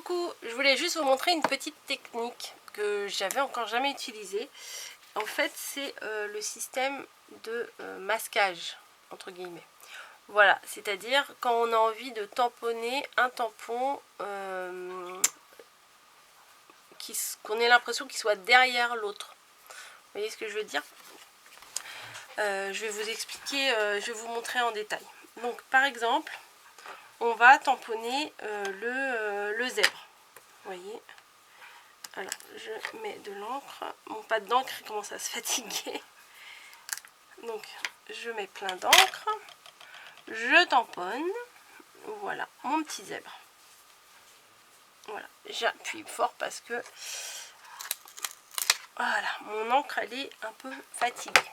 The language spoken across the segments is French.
Coucou, je voulais juste vous montrer une petite technique que j'avais encore jamais utilisée. En fait, c'est le système de masquage, entre guillemets. Voilà, c'est-à-dire quand on a envie de tamponner un tampon, qu'on ait l'impression qu'il soit derrière l'autre. Vous voyez ce que je veux dire? Je vais vous expliquer, je vais vous montrer en détail. Donc, par exemple, on va tamponner le zèbre. Vous voyez? Alors, je mets de l'encre. Mon pad d'encre commence à se fatiguer. Donc, je mets plein d'encre. Je tamponne. Voilà, mon petit zèbre. Voilà, j'appuie fort parce que voilà, mon encre elle est un peu fatiguée.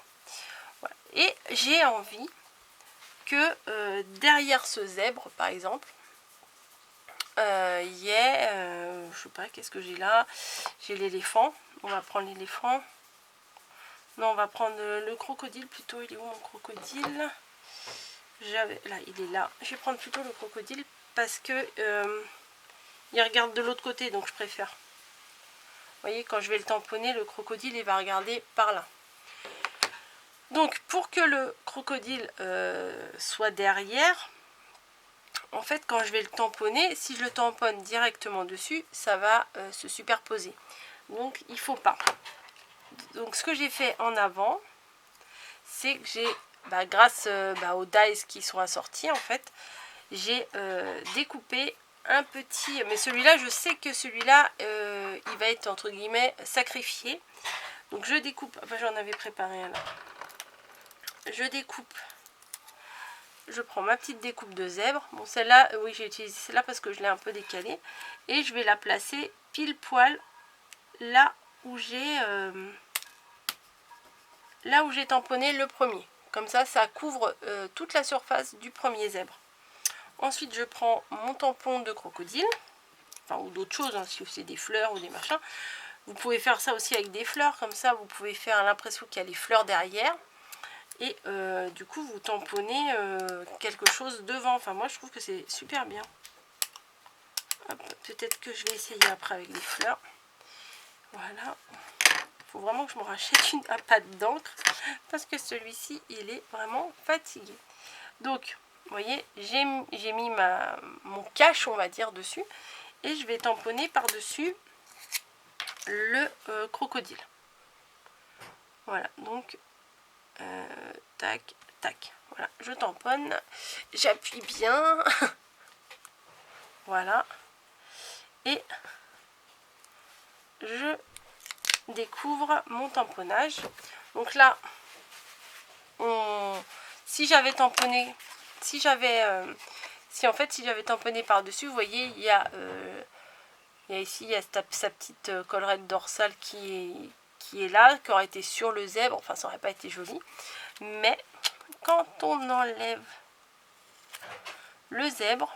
Voilà. Et j'ai envie que derrière ce zèbre, par exemple, il y ait, je sais pas, qu'est-ce que j'ai là? J'ai l'éléphant. On va prendre l'éléphant. Non, on va prendre le crocodile plutôt. Il est où mon crocodile? Là, il est là. Je vais prendre plutôt le crocodile parce que il regarde de l'autre côté, donc je préfère. Vous voyez, quand je vais le tamponner, le crocodile, il va regarder par là. Donc, pour que le crocodile soit derrière, en fait, quand je vais le tamponner, si je le tamponne directement dessus, ça va se superposer. Donc, il ne faut pas. Donc, ce que j'ai fait en avant, c'est que j'ai, grâce aux dies qui sont assortis, en fait, j'ai découpé un petit, mais celui-là, je sais que celui-là, il va être entre guillemets sacrifié. Donc je découpe, enfin j'en avais préparé un là. Je découpe, je prends ma petite découpe de zèbre. Bon, celle-là, oui, j'ai utilisé celle-là parce que je l'ai un peu décalée. Et je vais la placer pile poil là où j'ai tamponné le premier. Comme ça, ça couvre toute la surface du premier zèbre. Ensuite, je prends mon tampon de crocodile, enfin, ou d'autres choses, hein, si c'est des fleurs ou des machins. Vous pouvez faire ça aussi avec des fleurs, comme ça, vous pouvez faire l'impression qu'il y a les fleurs derrière. Et du coup, vous tamponnez quelque chose devant. Enfin, moi, je trouve que c'est super bien. Peut-être que je vais essayer après avec des fleurs. Voilà. Il faut vraiment que je me rachète un pad d'encre parce que celui-ci, il est vraiment fatigué. Donc, vous voyez, j'ai mis mon cache, on va dire, dessus. Et je vais tamponner par-dessus le crocodile. Voilà, donc, tac, tac. Voilà, je tamponne. J'appuie bien. Voilà. Et je découvre mon tamponnage. Donc là, si j'avais tamponné, si en fait j'avais tamponné par-dessus, vous voyez, il y a ici, il y a sa petite collerette dorsale qui est là, qui aurait été sur le zèbre. Enfin, ça n'aurait pas été joli. Mais quand on enlève le zèbre,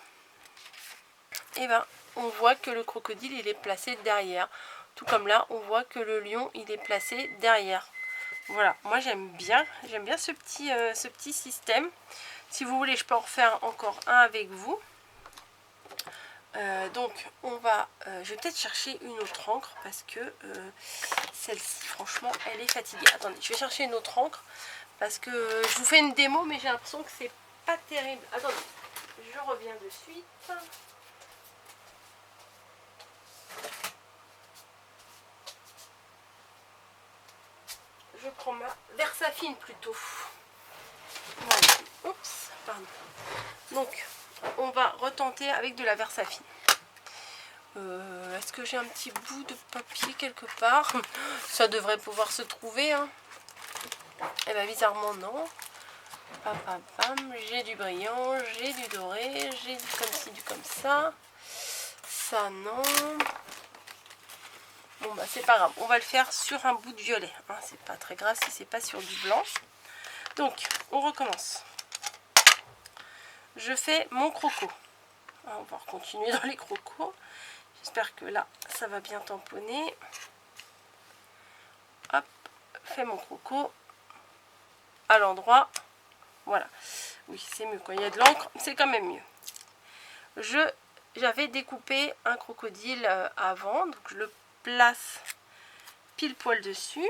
et ben, on voit que le crocodile, il est placé derrière. Tout comme là, on voit que le lion, il est placé derrière. Voilà, moi j'aime bien ce petit système. Si vous voulez, je peux en refaire encore un avec vous. Donc, je vais peut-être chercher une autre encre parce que celle-ci, franchement, elle est fatiguée. Attendez, je vais chercher une autre encre parce que je vous fais une démo, mais j'ai l'impression que c'est pas terrible. Attendez, je reviens de suite. Je prends ma Versafine plutôt. Voilà. Oups, pardon. Donc, on va retenter avec de la Versafine. Est-ce que j'ai un petit bout de papier quelque part? Ça devrait pouvoir se trouver. Hein. Et bien, bizarrement, non. Pam, pam, pam. J'ai du brillant, j'ai du doré, j'ai du comme ci, du comme ça. Ça, non. Bon, bah, c'est pas grave. On va le faire sur un bout de violet. Hein. C'est pas très grave si c'est pas sur du blanc. Donc, on recommence. Je fais mon croco. On va continuer dans les crocos. J'espère que là, ça va bien tamponner. Hop, fais mon croco à l'endroit. Voilà. Oui, c'est mieux. Quand il y a de l'encre, c'est quand même mieux. j'avais découpé un crocodile avant, donc je le place pile poil dessus.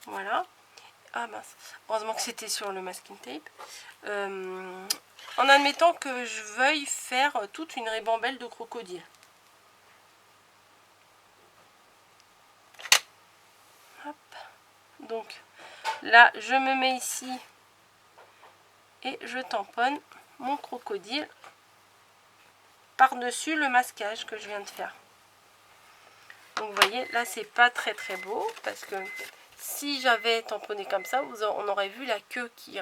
Voilà. Ah mince, heureusement que c'était sur le masking tape. En admettant que je veuille faire toute une ribambelle de crocodile. Hop. Donc là, je me mets ici et je tamponne mon crocodile par-dessus le masquage que je viens de faire. Donc vous voyez, là c'est pas très beau parce que si j'avais tamponné comme ça, on aurait vu la queue qui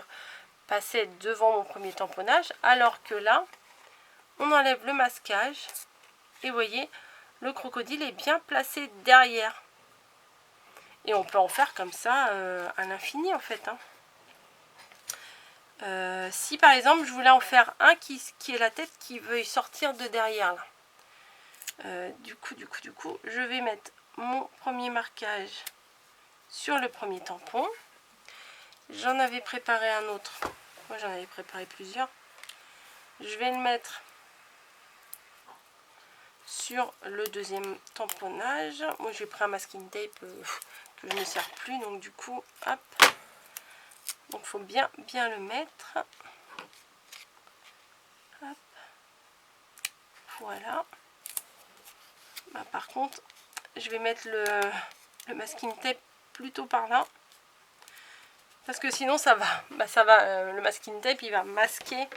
passait devant mon premier tamponnage, alors que là, on enlève le masquage et vous voyez, le crocodile est bien placé derrière. Et on peut en faire comme ça à l'infini en fait. Si par exemple je voulais en faire un qui est la tête qui veut sortir de derrière là. Du coup, je vais mettre mon premier marquage sur le premier tampon. J'en avais préparé un autre. Moi j'en avais préparé plusieurs. Je vais le mettre sur le deuxième tamponnage. Moi j'ai pris un masking tape que je ne sers plus, donc du coup, hop. Donc il faut bien le mettre. Hop. Voilà. Bah, par contre, je vais mettre le masking tape plutôt par là. Parce que sinon ça va. Bah, le masking tape il va masquer.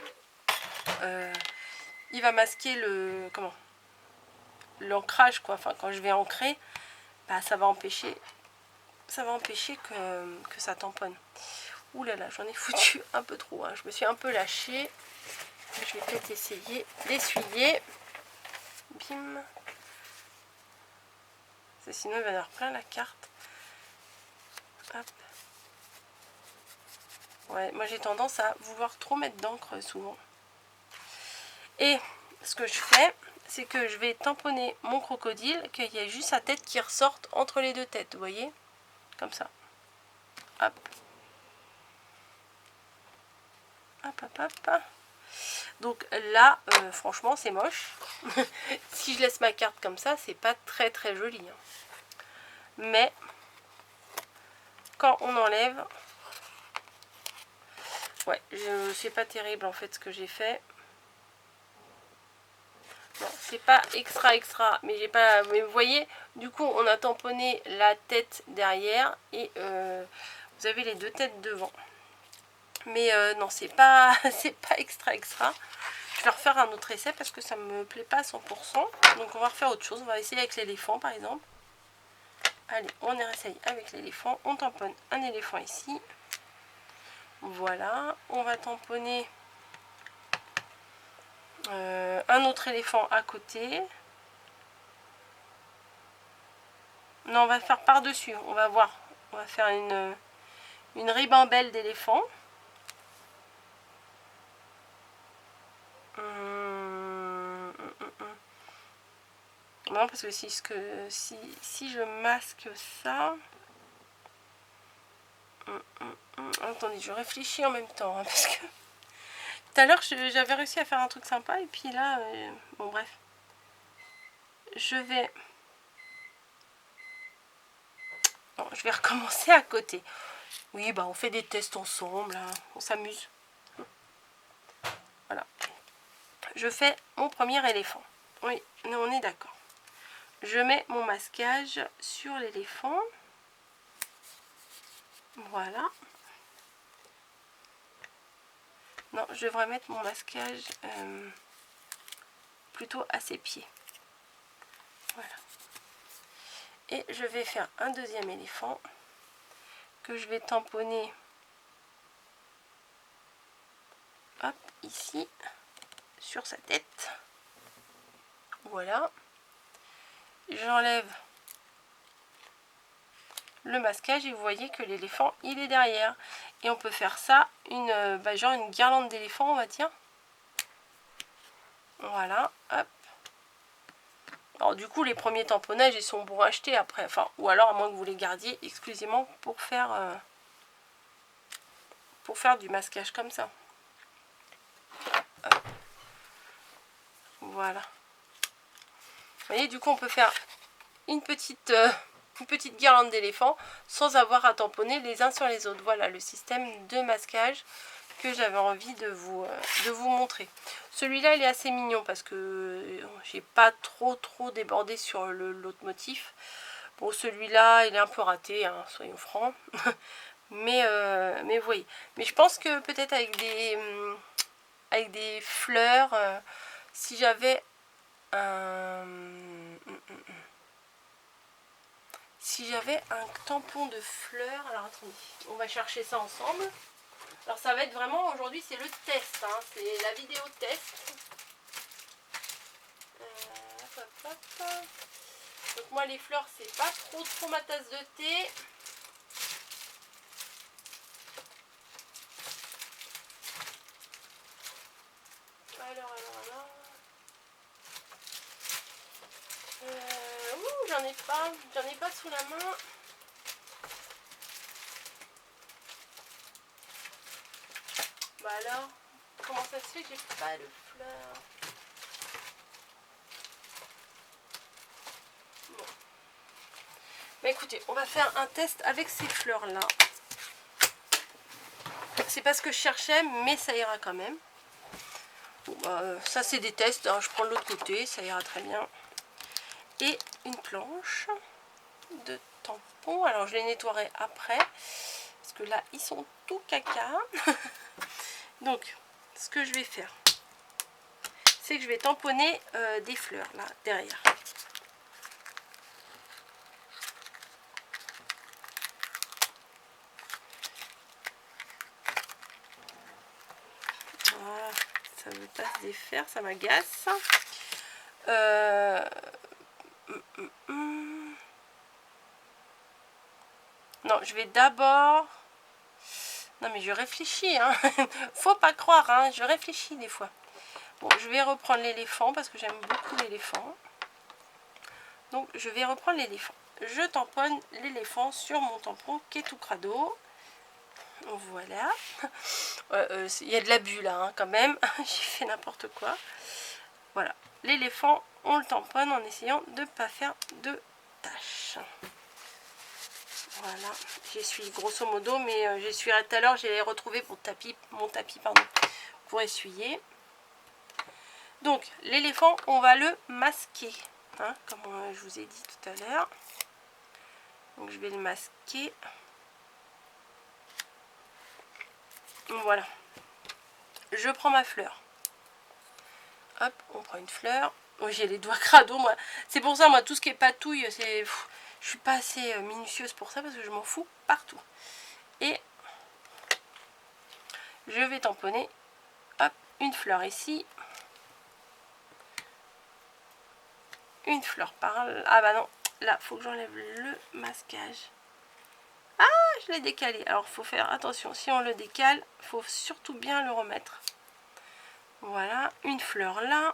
L'ancrage quoi. Enfin quand je vais ancrer, bah, ça va empêcher que ça tamponne. Ouh là là, j'en ai foutu un peu trop. Je me suis un peu lâchée. Je vais peut-être essayer d'essuyer. Bim. Sinon il va y avoir plein la carte. Hop. Ouais, moi j'ai tendance à vouloir trop mettre d'encre souvent. Et ce que je fais, c'est que je vais tamponner mon crocodile, qu'il y ait juste sa tête qui ressorte entre les deux têtes, vous voyez? Comme ça. Hop. Hop, hop, hop. Donc là, franchement, c'est moche. Si je laisse ma carte comme ça, c'est pas très joli. Mais quand on enlève, ouais, c'est pas terrible en fait ce que j'ai fait. Non, c'est pas extra, mais j'ai pas. Mais vous voyez, du coup, on a tamponné la tête derrière et vous avez les deux têtes devant. Mais non, c'est pas extra. Je vais refaire un autre essai parce que ça me plaît pas à 100%. Donc on va refaire autre chose. On va essayer avec l'éléphant par exemple. Allez, on essaye avec l'éléphant. On tamponne un éléphant ici. Voilà. On va tamponner un autre éléphant à côté. Non, on va faire par-dessus. On va voir. On va faire une ribambelle d'éléphant. Non, parce que si je masque ça... Attendez, je réfléchis en même temps. Parce que tout à l'heure, j'avais réussi à faire un truc sympa. Et puis là, bon bref. Je vais recommencer à côté. Oui, bah on fait des tests ensemble. Hein. On s'amuse. Voilà. Je fais mon premier éléphant. Oui, on est d'accord. Je mets mon masquage sur l'éléphant. Voilà. Non, je devrais mettre mon masquage plutôt à ses pieds. Voilà. Et je vais faire un deuxième éléphant que je vais tamponner. Hop, ici, sur sa tête. Voilà. J'enlève le masquage et vous voyez que l'éléphant il est derrière. Et on peut faire ça, genre une guirlande d'éléphant on va dire. Voilà, hop. Alors du coup les premiers tamponnages ils sont bons à acheter après, enfin, ou alors à moins que vous les gardiez exclusivement pour faire pour faire du masquage comme ça. Voilà. Vous voyez, du coup, on peut faire une petite guirlande d'éléphant sans avoir à tamponner les uns sur les autres. Voilà le système de masquage que j'avais envie de vous montrer. Celui-là, il est assez mignon parce que j'ai pas trop débordé sur l'autre motif. Bon, celui-là, il est un peu raté, hein, soyons francs. mais vous voyez. Mais je pense que peut-être avec des fleurs, si j'avais un tampon de fleurs, alors attendez, on va chercher ça ensemble. Alors ça va être vraiment, aujourd'hui c'est le test, hein, c'est la vidéo test. Donc moi les fleurs c'est pas trop ma tasse de thé. Alors. J'en ai pas sous la main. Bah alors, comment ça se fait que j'ai pas de fleurs? Bon. Bah écoutez, on va faire un test avec ces fleurs là. C'est pas ce que je cherchais, mais ça ira quand même. Bon, bah, ça c'est des tests, hein. Je prends de l'autre côté, ça ira très bien. Et une planche de tampons. Alors je les nettoierai après, parce que là ils sont tout caca. Donc ce que je vais faire, c'est que je vais tamponner des fleurs là derrière. Voilà, ça ne veut pas se défaire, ça m'agace. Non, je vais d'abord... Non mais je réfléchis, hein. Faut pas croire, hein. Je réfléchis des fois. Bon, je vais reprendre l'éléphant parce que j'aime beaucoup l'éléphant. Donc je vais reprendre l'éléphant. Je tamponne l'éléphant sur mon tampon qui est tout crado. Voilà. Il y a de l'abus là, hein, quand même. J'ai fait n'importe quoi. Voilà. L'éléphant, on le tamponne en essayant de ne pas faire de taches. Voilà, j'essuie grosso modo, mais j'essuierai tout à l'heure, j'ai retrouvé mon tapis pour essuyer. Donc l'éléphant, on va le masquer, hein, comme je vous ai dit tout à l'heure. Donc je vais le masquer. Voilà. Je prends ma fleur. Hop, on prend une fleur. Oh, j'ai les doigts crado, moi. C'est pour ça, moi, tout ce qui est patouille, c'est... Je suis pas assez minutieuse pour ça parce que je m'en fous partout. Et je vais tamponner, hop, une fleur ici. Une fleur par là. Ah bah non, là, faut que j'enlève le masquage. Ah, je l'ai décalé. Alors, faut faire attention. Si on le décale, faut surtout bien le remettre. Voilà, une fleur là.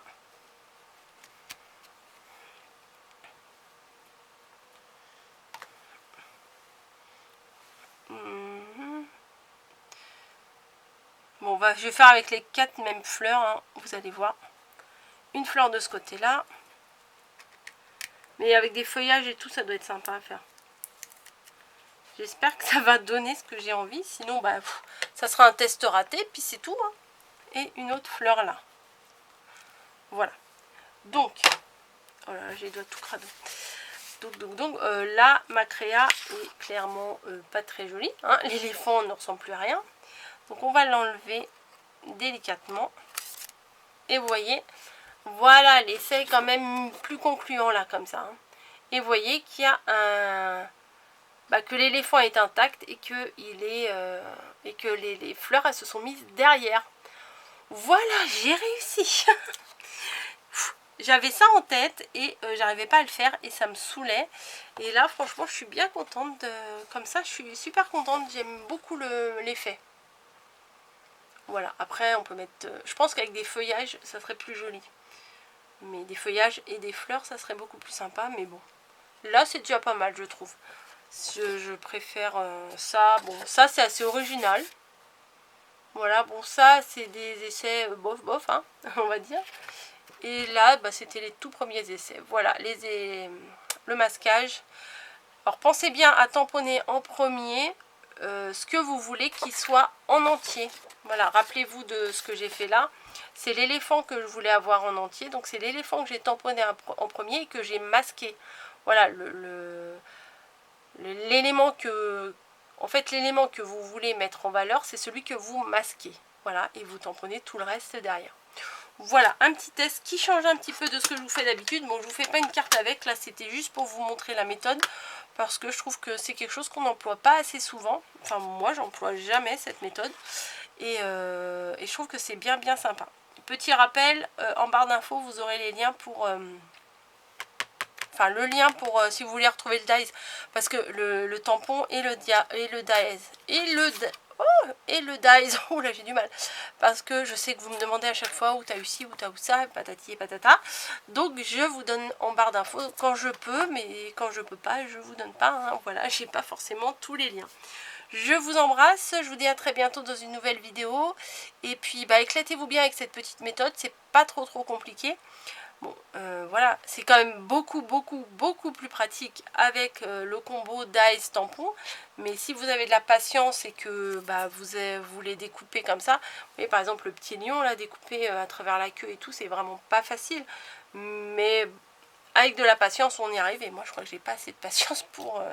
Bon, je vais faire avec les 4 mêmes fleurs, hein, vous allez voir. Une fleur de ce côté-là. Mais avec des feuillages et tout, ça doit être sympa à faire. J'espère que ça va donner ce que j'ai envie. Sinon, bah, ça sera un test raté, puis c'est tout. Hein. Et une autre fleur là. Voilà. Donc, oh là là, j'ai les doigts tout crado. Donc là, ma créa est clairement pas très jolie. Hein. L'éléphant ne ressemble plus à rien. Donc on va l'enlever délicatement. Et vous voyez, voilà, l'essai est quand même plus concluant là, comme ça. Hein. Et vous voyez qu'il y a un... Bah, que l'éléphant est intact et que, les fleurs, elles se sont mises derrière. Voilà, j'ai réussi. J'avais ça en tête et j'arrivais pas à le faire et ça me saoulait. Et là, franchement, je suis bien contente. Comme ça, je suis super contente. J'aime beaucoup l'effet. Voilà, après on peut mettre... je pense qu'avec des feuillages, ça serait plus joli. Mais des feuillages et des fleurs, ça serait beaucoup plus sympa. Mais bon, là c'est déjà pas mal, je trouve. Je préfère ça. Bon, ça c'est assez original. Voilà, bon ça c'est des essais bof bof, hein, on va dire. Et là, bah, c'était les tout premiers essais. Voilà, le masquage. Alors pensez bien à tamponner en premier ce que vous voulez qu'il soit en entier. Voilà, rappelez-vous de ce que j'ai fait là. C'est l'éléphant que je voulais avoir en entier. Donc c'est l'éléphant que j'ai tamponné en premier et que j'ai masqué. Voilà, l'élément que... En fait, l'élément que vous voulez mettre en valeur, c'est celui que vous masquez. Voilà, et vous tamponnez tout le reste derrière. Voilà, un petit test qui change un petit peu de ce que je vous fais d'habitude. Bon, je vous fais pas une carte avec, là c'était juste pour vous montrer la méthode. Parce que je trouve que c'est quelque chose qu'on n'emploie pas assez souvent. Enfin, moi, j'emploie jamais cette méthode. Et je trouve que c'est bien sympa. Petit rappel, en barre d'infos, vous aurez les liens pour... Enfin, le lien pour si vous voulez retrouver le dies, parce que le tampon et le dies et le dies, oh là j'ai du mal, parce que je sais que vous me demandez à chaque fois où t'as eu ci, où t'as eu ça, patati et patata, donc je vous donne en barre d'infos quand je peux, mais quand je peux pas, je vous donne pas, hein. Voilà, j'ai pas forcément tous les liens. Je vous embrasse, je vous dis à très bientôt dans une nouvelle vidéo, et puis bah éclatez-vous bien avec cette petite méthode, c'est pas trop compliqué. Bon, voilà, c'est quand même beaucoup plus pratique avec le combo dies tampon. Mais si vous avez de la patience et que bah, vous les découpez comme ça, vous voyez par exemple le petit lion là découpé à travers la queue et tout, c'est vraiment pas facile. Mais avec de la patience, on y arrive. Et moi, je crois que j'ai pas assez de patience pour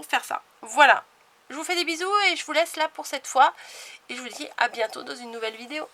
faire ça. Voilà, je vous fais des bisous et je vous laisse là pour cette fois. Et je vous dis à bientôt dans une nouvelle vidéo.